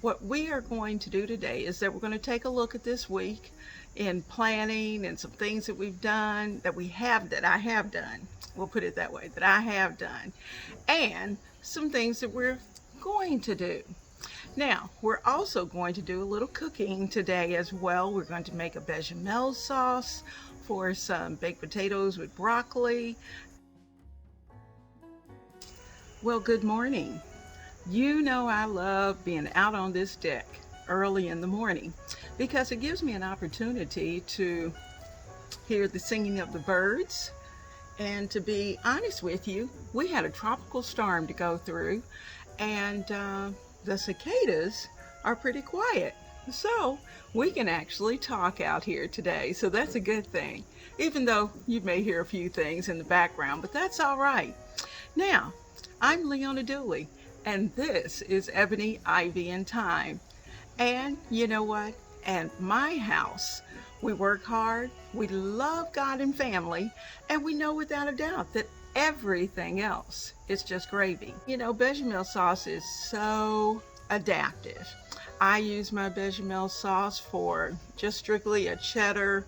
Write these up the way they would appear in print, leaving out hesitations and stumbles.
what we are going to do today is that we're going to take a look at this week in planning and some things that we've done, that I have done. We'll put it that way, that I have done, and some things that we're going to do. Now, we're also going to do a little cooking today as well. We're going to make a bechamel sauce for some baked potatoes with broccoli. Well, good morning. You know I love being out on this deck early in the morning because it gives me an opportunity to hear the singing of the birds. And to be honest with you, we had a tropical storm to go through, and the cicadas are pretty quiet. So we can actually talk out here today. So that's a good thing, even though you may hear a few things in the background, but that's all right. Now, I'm Leona Dooley, and this is Ebony, Ivy, and Thyme. And you know what? At my house, we work hard, we love God and family, and we know without a doubt that everything else is just gravy. You know, bechamel sauce is so adaptive. I use my bechamel sauce for just strictly a cheddar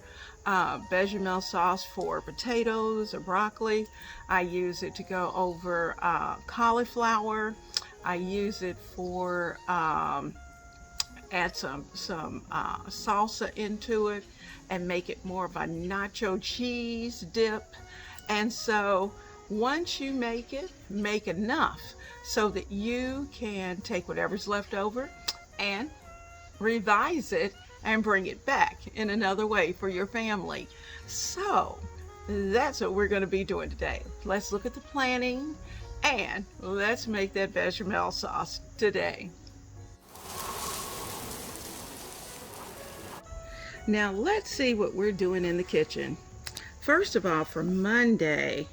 bechamel sauce for potatoes or broccoli. I use it to go over cauliflower. I use it for add some salsa into it and make it more of a nacho cheese dip. And so once you make it, make enough so that you can take whatever's left over and revise it and bring it back in another way for your family. So that's what we're going to be doing today. Let's look at the planning and let's make that bechamel sauce today. Now let's see what we're doing in the kitchen. First of all, for Monday,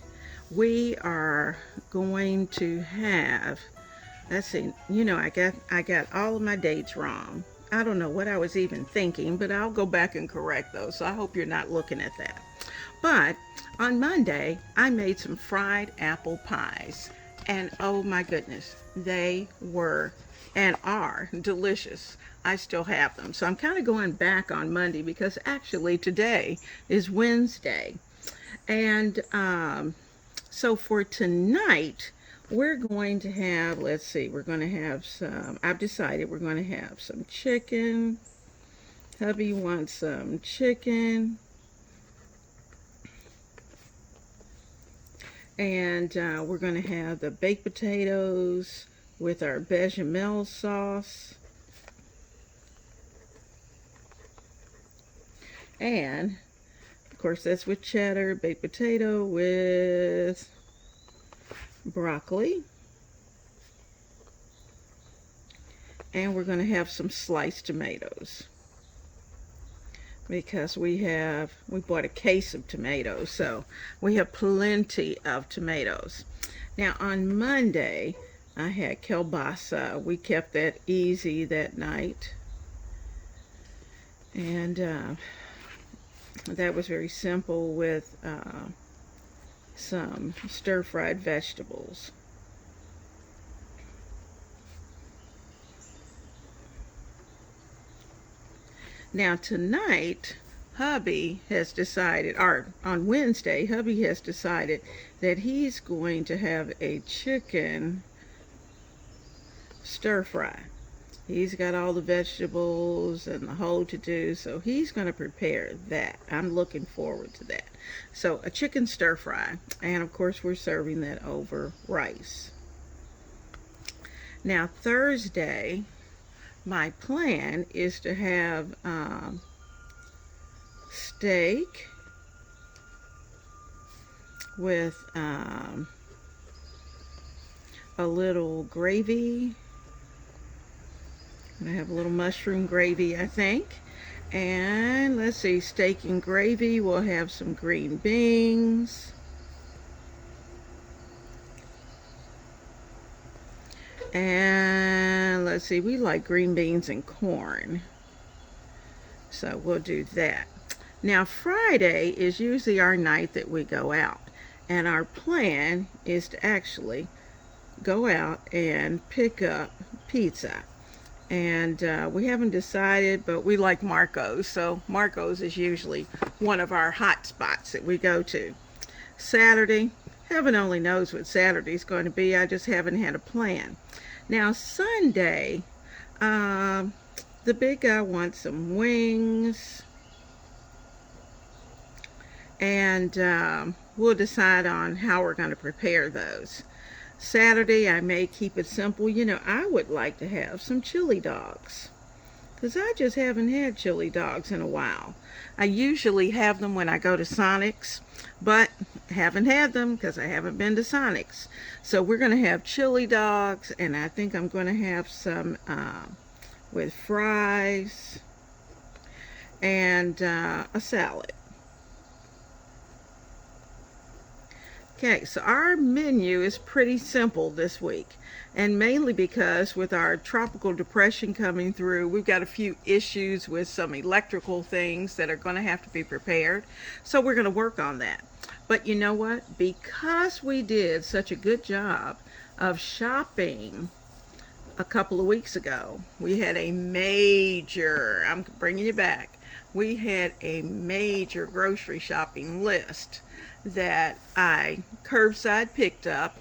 we are going to have, let's see, you know, I got all of my dates wrong. I don't know what I was even thinking, but I'll go back and correct those. So I hope you're not looking at that. But on Monday, I made some fried apple pies. And oh my goodness, they were and are delicious. I still have them. So I'm kind of going back on Monday because actually today is Wednesday. And so for tonight, we're going to have, let's see, we're going to have some, I've decided we're going to have some chicken. Hubby wants some chicken. And we're going to have the baked potatoes with our bechamel sauce. And, of course, that's with cheddar, baked potato with broccoli. And we're going to have some sliced tomatoes because we bought a case of tomatoes, so we have plenty of tomatoes. Now on Monday, I had kielbasa. We kept that easy that night. And that was very simple with some stir-fried vegetables. Now tonight, hubby has decided, or on Wednesday, hubby has decided that he's going to have a chicken stir-fry. He's got all the vegetables and the whole to-do, so he's going to prepare that. I'm looking forward to that. So a chicken stir-fry, and of course we're serving that over rice. Now Thursday, my plan is to have steak with a little gravy. I have a little mushroom gravy, I think. And let's see, steak and gravy. We'll have some green beans. And let's see, we like green beans and corn. So we'll do that. Now Friday is usually our night that we go out. And our plan is to actually go out and pick up pizza. And we haven't decided, but we like Marco's. So Marco's is usually one of our hot spots that we go to. Saturday, heaven only knows what Saturday's going to be. I just haven't had a plan. Now Sunday, the big guy wants some wings, and we'll decide on how we're going to prepare those. Saturday, I may keep it simple. I would like to have some chili dogs, because I just haven't had chili dogs in a while. I usually have them when I go to Sonic's, but haven't had them because I haven't been to Sonic's. So we're going to have chili dogs, and I think I'm going to have some with fries and a salad. Okay, so our menu is pretty simple this week, and mainly because with our tropical depression coming through, we've got a few issues with some electrical things that are going to have to be prepared. So we're going to work on that. But you know what? Because we did such a good job of shopping a couple of weeks ago, we had a major, I'm bringing you back, we had a major grocery shopping list that I curbside picked up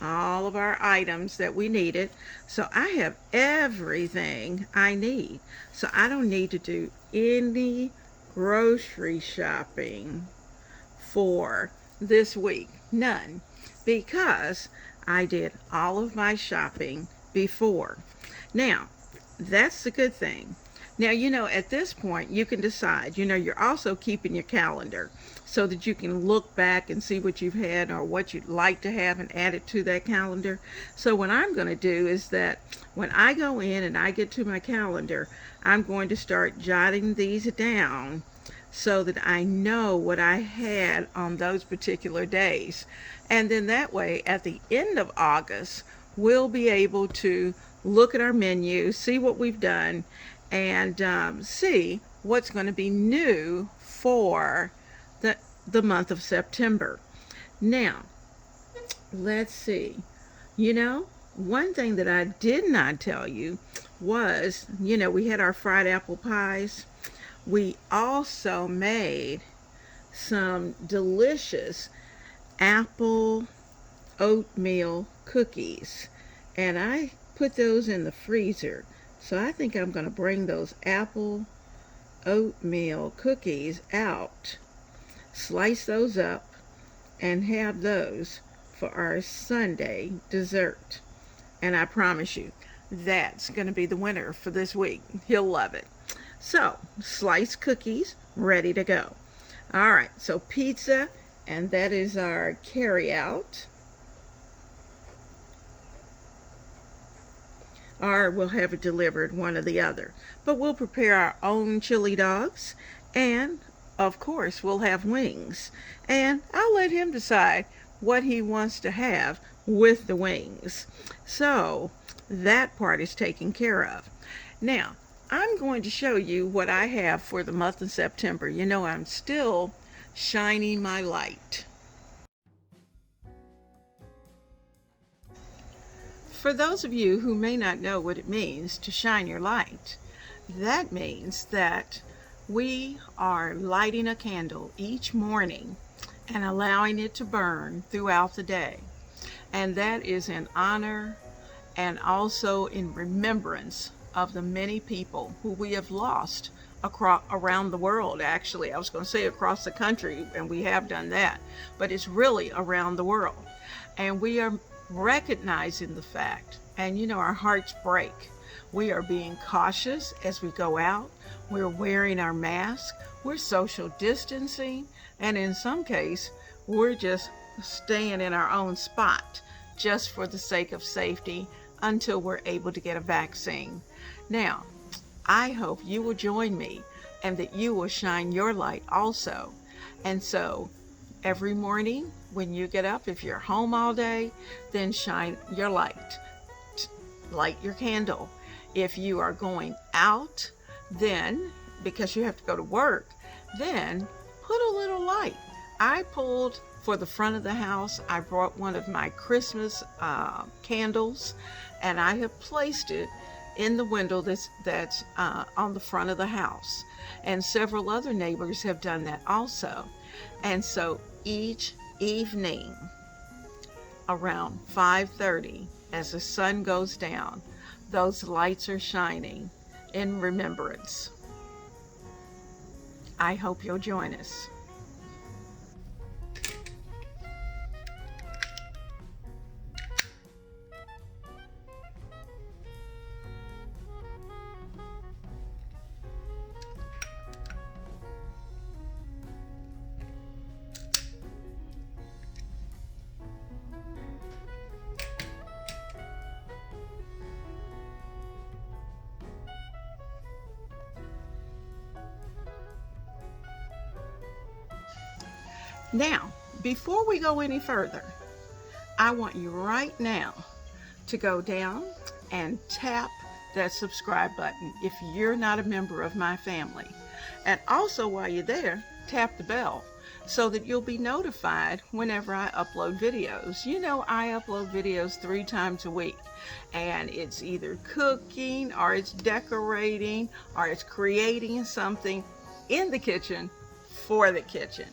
all of our items that we needed. So I have everything I need. So I don't need to do any grocery shopping for this week. None. Because I did all of my shopping before. Now, that's the good thing. Now, at this point, you can decide, you're also keeping your calendar so that you can look back and see what you've had or what you'd like to have and add it to that calendar. So what I'm going to do is that when I go in and I get to my calendar, I'm going to start jotting these down so that I know what I had on those particular days. And then that way, at the end of August, we'll be able to look at our menu, see what we've done, and see what's going to be new for the month of September. Now, let's see. One thing that I did not tell you was, we had our fried apple pies. We also made some delicious apple oatmeal cookies, and I put those in the freezer. So I think I'm going to bring those apple oatmeal cookies out, slice those up, and have those for our Sunday dessert. And I promise you, that's going to be the winner for this week. He'll love it. So, sliced cookies, ready to go. All right, so pizza, and that is our carry-out. Or we'll have it delivered, one or the other. But we'll prepare our own chili dogs, and of course we'll have wings. And I'll let him decide what he wants to have with the wings. So that part is taken care of. Now, I'm going to show you what I have for the month of September. I'm still shining my light. For those of you who may not know what it means to shine your light, that means that we are lighting a candle each morning and allowing it to burn throughout the day. And that is in honor and also in remembrance of the many people who we have lost around the world. Actually, I was going to say across the country, and we have done that, but it's really around the world. And we are recognizing the fact, and our hearts break. We are being cautious as we go out. We're wearing our mask. We're social distancing. And in some case, we're just staying in our own spot just for the sake of safety until we're able to get a vaccine. Now, I hope you will join me and that you will shine your light also. And so every morning when you get up, if you're home all day, then shine your light. Light your candle. If you are going out, then, because you have to go to work, then put a little light. I pulled for the front of the house. I brought one of my Christmas candles, and I have placed it in the window that's on the front of the house. And several other neighbors have done that also. And so each evening around 5:30, as the sun goes down, those lights are shining in remembrance. I hope you'll join us. Now, before we go any further, I want you right now to go down and tap that subscribe button if you're not a member of my family. And also, while you're there, tap the bell so that you'll be notified whenever I upload videos. You know, I upload videos 3 times a week, and it's either cooking or it's decorating or it's creating something in the kitchen for the kitchen.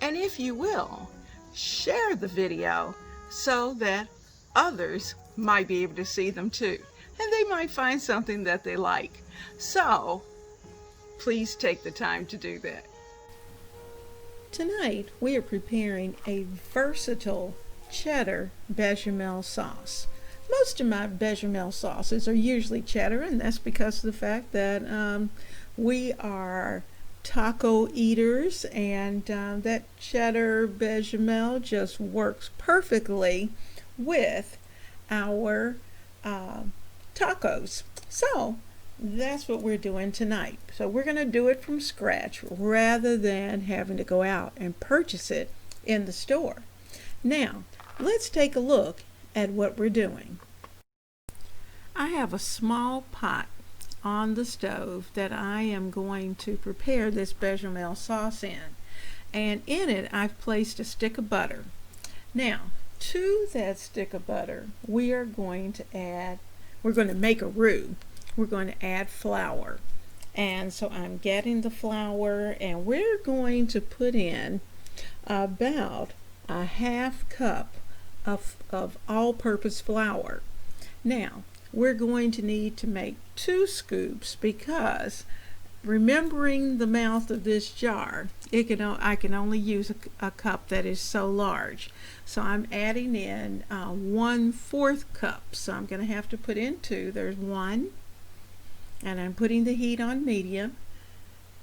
And if you will, share the video so that others might be able to see them too. And they might find something that they like. So please take the time to do that. Tonight we are preparing a versatile cheddar bechamel sauce. Most of my bechamel sauces are usually cheddar, and that's because of the fact that we are taco eaters, and that cheddar bechamel just works perfectly with our tacos. So that's what we're doing tonight. So we're going to do it from scratch rather than having to go out and purchase it in the store. Now let's take a look at what we're doing. I have a small pot on the stove that I am going to prepare this bechamel sauce in, and in it I've placed a stick of butter. Now to that stick of butter we're going to make a roux. We're going to add flour, and so I'm getting the flour, and we're going to put in about a half cup of all-purpose flour. Now we're going to need to make 2 scoops because, remembering the mouth of this jar, I can only use a cup that is so large. So I'm adding in 1/4 cup. So I'm going to have to put in 2. There's 1, and I'm putting the heat on medium.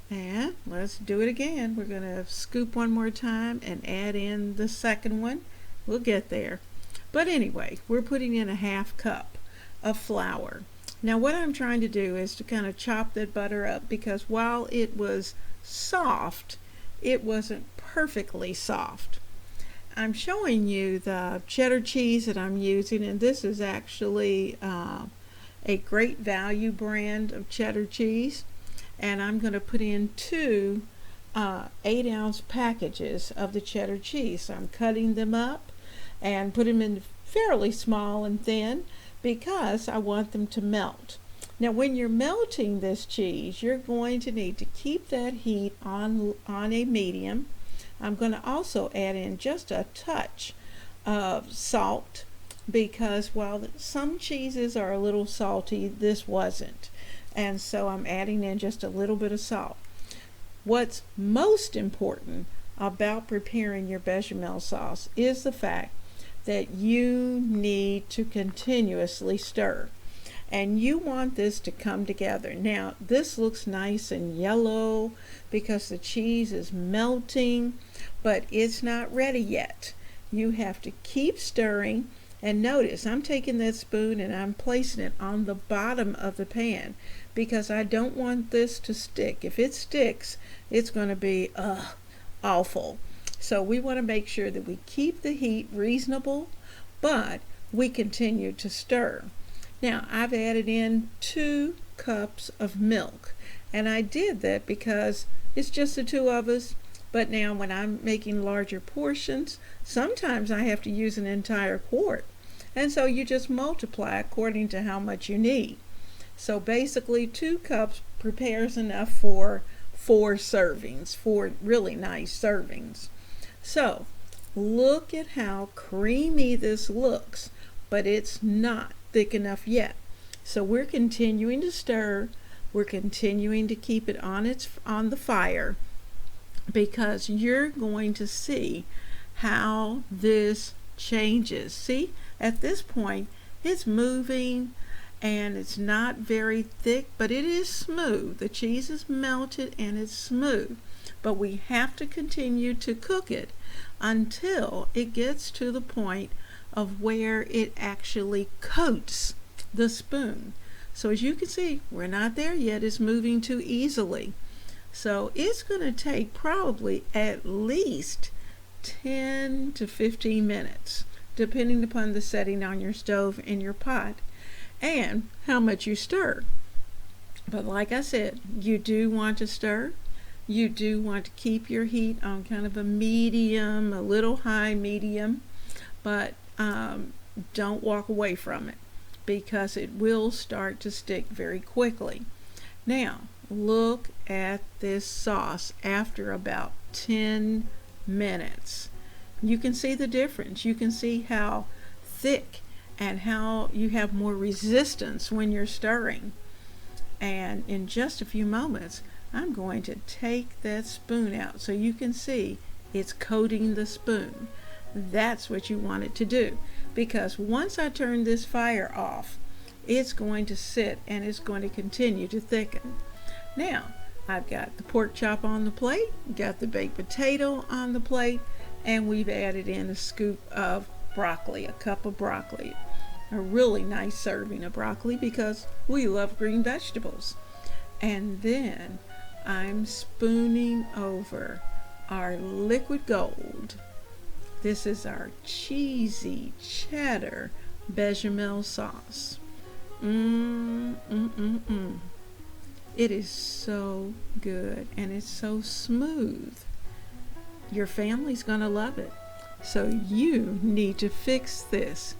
And let's do it again. We're going to scoop one more time and add in the second one. We'll get there. But anyway, we're putting in a half cup of flour. Now what I'm trying to do is to kind of chop that butter up, because while it was soft, it wasn't perfectly soft. I'm showing you the cheddar cheese that I'm using, and this is actually a Great Value brand of cheddar cheese, and I'm going to put in 2 8-ounce packages of the cheddar cheese. So I'm cutting them up and put them in fairly small and thin, because I want them to melt. Now when you're melting this cheese, you're going to need to keep that heat on a medium. I'm going to also add in just a touch of salt, because while some cheeses are a little salty, this wasn't. And so I'm adding in just a little bit of salt. What's most important about preparing your bechamel sauce is the fact that you need to continuously stir, and you want this to come together. Now this looks nice and yellow because the cheese is melting, but it's not ready yet. You have to keep stirring, and notice I'm taking that spoon and I'm placing it on the bottom of the pan, because I don't want this to stick. If it sticks, it's going to be awful. So we want to make sure that we keep the heat reasonable, but we continue to stir. Now I've added in 2 cups of milk, and I did that because it's just the 2 of us. But now when I'm making larger portions, sometimes I have to use an entire quart, and so you just multiply according to how much you need. So basically 2 cups prepares enough for 4 servings, 4 really nice servings. So look at how creamy this looks, but it's not thick enough yet. So we're continuing to stir. We're continuing to keep it on the fire, because you're going to see how this changes. See, at this point it's moving and it's not very thick, but it is smooth. The cheese is melted and it's smooth, but we have to continue to cook it until it gets to the point of where it actually coats the spoon. So as you can see, we're not there yet. It's moving too easily. So it's going to take probably at least 10 to 15 minutes, depending upon the setting on your stove and your pot and how much you stir. But like I said, you do want to stir. You do want to keep your heat on kind of a medium, a little high medium, but don't walk away from it, because it will start to stick very quickly. Now, look at this sauce after about 10 minutes. You can see the difference. You can see how thick and how you have more resistance when you're stirring. And in just a few moments, I'm going to take that spoon out so you can see it's coating the spoon. That's what you want it to do, because once I turn this fire off, it's going to sit and it's going to continue to thicken. Now, I've got the pork chop on the plate, got the baked potato on the plate, and we've added in a scoop of broccoli, a cup of broccoli. A really nice serving of broccoli, because we love green vegetables. And then I'm spooning over our liquid gold. This is our cheesy cheddar bechamel sauce. It is so good and it's so smooth. Your family's gonna love it. So you need to fix this.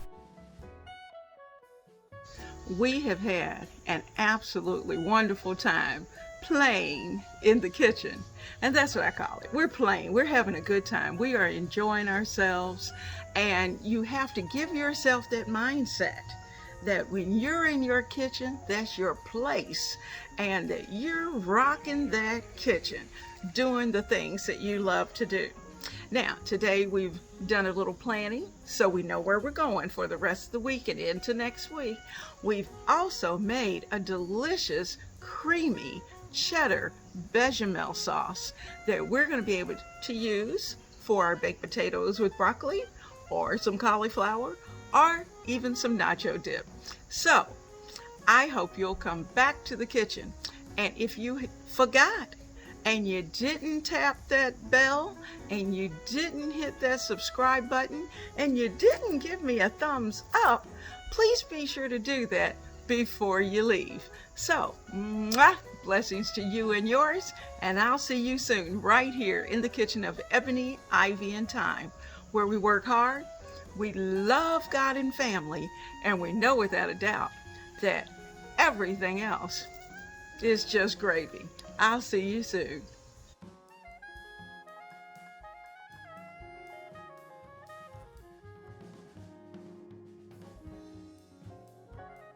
We have had an absolutely wonderful time playing in the kitchen, and that's what I call it. We're playing, we're having a good time, we are enjoying ourselves, and you have to give yourself that mindset that when you're in your kitchen, that's your place, and that you're rocking that kitchen, doing the things that you love to do. Now, today we've done a little planning, so we know where we're going for the rest of the week and into next week. We've also made a delicious, creamy cheddar bechamel sauce that we're going to be able to use for our baked potatoes with broccoli, or some cauliflower, or even some nacho dip. So, I hope you'll come back to the kitchen, and if you forgot and you didn't tap that bell, and you didn't hit that subscribe button, and you didn't give me a thumbs up, please be sure to do that before you leave. So, blessings to you and yours, and I'll see you soon right here in the kitchen of Ebony, Ivy, and Thyme, where we work hard, we love God and family, and we know without a doubt that everything else is just gravy. I'll see you soon.